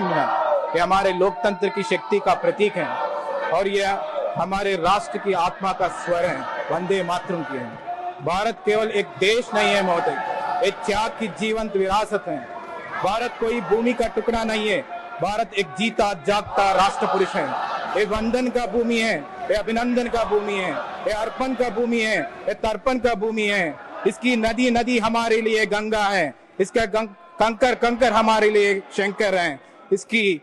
प्रतिबिंब है। ये हमारे लोकतंत्र की शक्ति का प्रतीक है और यह हमारे राष्ट्र की आत्मा का स्वर है, वंदे मातरम की है। भारत केवल एक देश नहीं है महोदय, एक त्याग की जीवंत विरासत है। भारत कोई भूमि का टुकड़ा नहीं है, भारत एक जीता जागता राष्ट्र पुरुष है। ये वंदन का भूमि है, ये अभिनंदन का भूमि है, ये अर्पण का भूमि है, ये तर्पण का भूमि है। इसकी नदी नदी हमारे लिए गंगा है, इसका कंकर कंकर हमारे लिए शंकर है। इसकी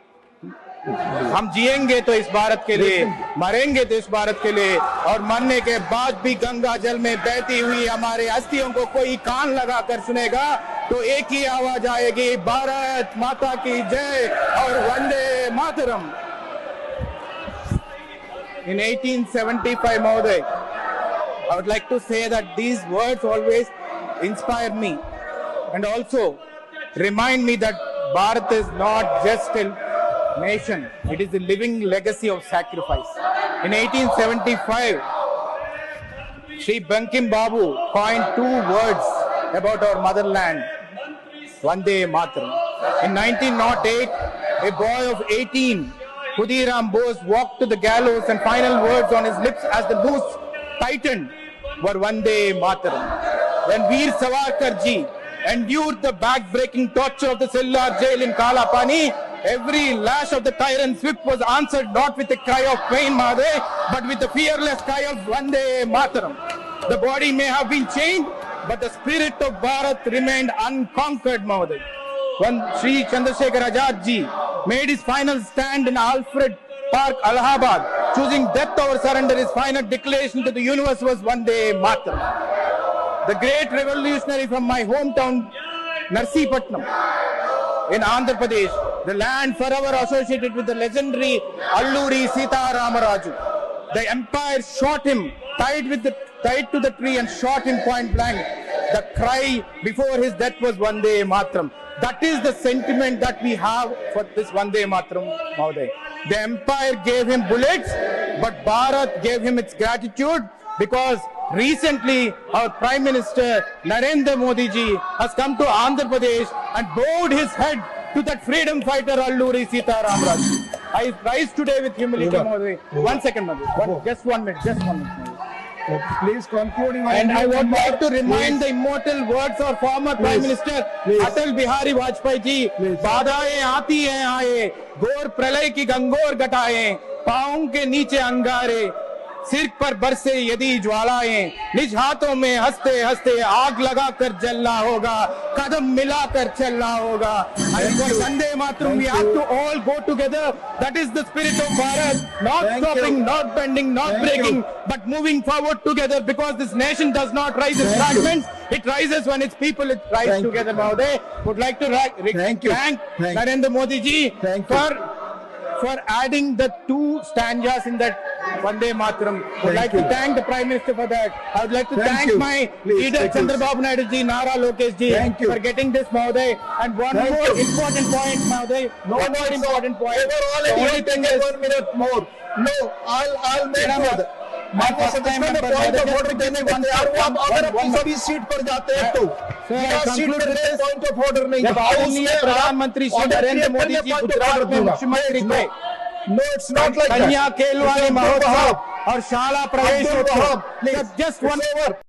हम जिएंगे तो इस भारत के लिए, मरेंगे तो इस भारत के लिए, और मरने के बाद भी गंगा जल में बहती हुई हमारे अस्थियों को कोई कान लगा कर सुनेगा तो एक ही आवाज आएगी, भारत माता की जय और Vande Mataram. In 1875, Mahoday, I would like to say that these words always inspire me and also remind me that Bharat is not just a nation, it is a living legacy of sacrifice. In 1875, Shri Bankim Babu coined two words about our motherland, Vande Mataram. In 1908, a boy of 18, Khudiram Bose, walked to the gallows and final words on his lips as the noose tightened were Vande Mataram. When Veer Savarkar ji endured the back-breaking torture of the Sillar jail in Kala Pani, every lash of the tyrant's whip was answered not with a cry of pain, Mahadev, but with the fearless cry of Vande Mataram. The body may have been chained, but the spirit of Bharat remained unconquered, Mahadev. When Sri Chandrasekhar Azad ji made his final stand in Alfred Park, Allahabad, choosing death over surrender, his final declaration to the universe was Vande Mataram. The great revolutionary from my hometown, Narsipatnam, in Andhra Pradesh, the land forever associated with the legendary Alluri Sita Ramaraju. The empire shot him, tied to the tree and shot him point blank. The cry before his death was Vande Mataram. That is the sentiment that we have for this Vande Mataram, Mahoday. The empire gave him bullets, but Bharat gave him its gratitude, because recently our Prime Minister Narendra Modi ji has come to Andhra Pradesh and bowed his head to that freedom fighter Alluri Sita Ramaraju. I rise today with humility, Mahoday. 1 second, Mahoday. Just 1 minute, just 1 minute. Please conclude. And I would like to remind the immortal words of former Prime Minister Atal Bihari Vajpayee ji, बाधाएं आती हैं आए, घोर प्रलय की गंगोर घटाएं, पाँव के नीचे अंगारे, सिर पर बरसे यदि ज्वालाएं, निज हाथों में हंसते हंसते आग लगा कर जलना होगा, कदम मिलाकर चलना होगा। And for Vande Mataram, we have to all go together. That is the spirit of Bharat. Not stopping, not bending, not breaking, but moving forward together, because this nation does not rise in fragments. It rises when its people rise together. Mahoday, would like to thank Narendra Modi ji for adding the two stanzas in that Vande Mataram. I would like to thank the Prime Minister for that. I would like to thank my leader Chandrababu Naidu ji, Nara Lokesh ji, for getting this, Mahoday. And one more important point, Mahoday. One more important point. The only thing is 1 minute more. No, I'll make more. मैं first time point of order देने को तैयार हूं। आप अगर अपनी सभी seat पर जाते हैं तो सीट पर पॉइंट ऑफ ऑर्डर नहीं। प्रधानमंत्री श्री नरेंद्र मोदी जी गुजरात में मुख्यमंत्री थे। No, it's not like कन्या खेल वाले महोत्सव और शाला प्रवेश उत्सव, just one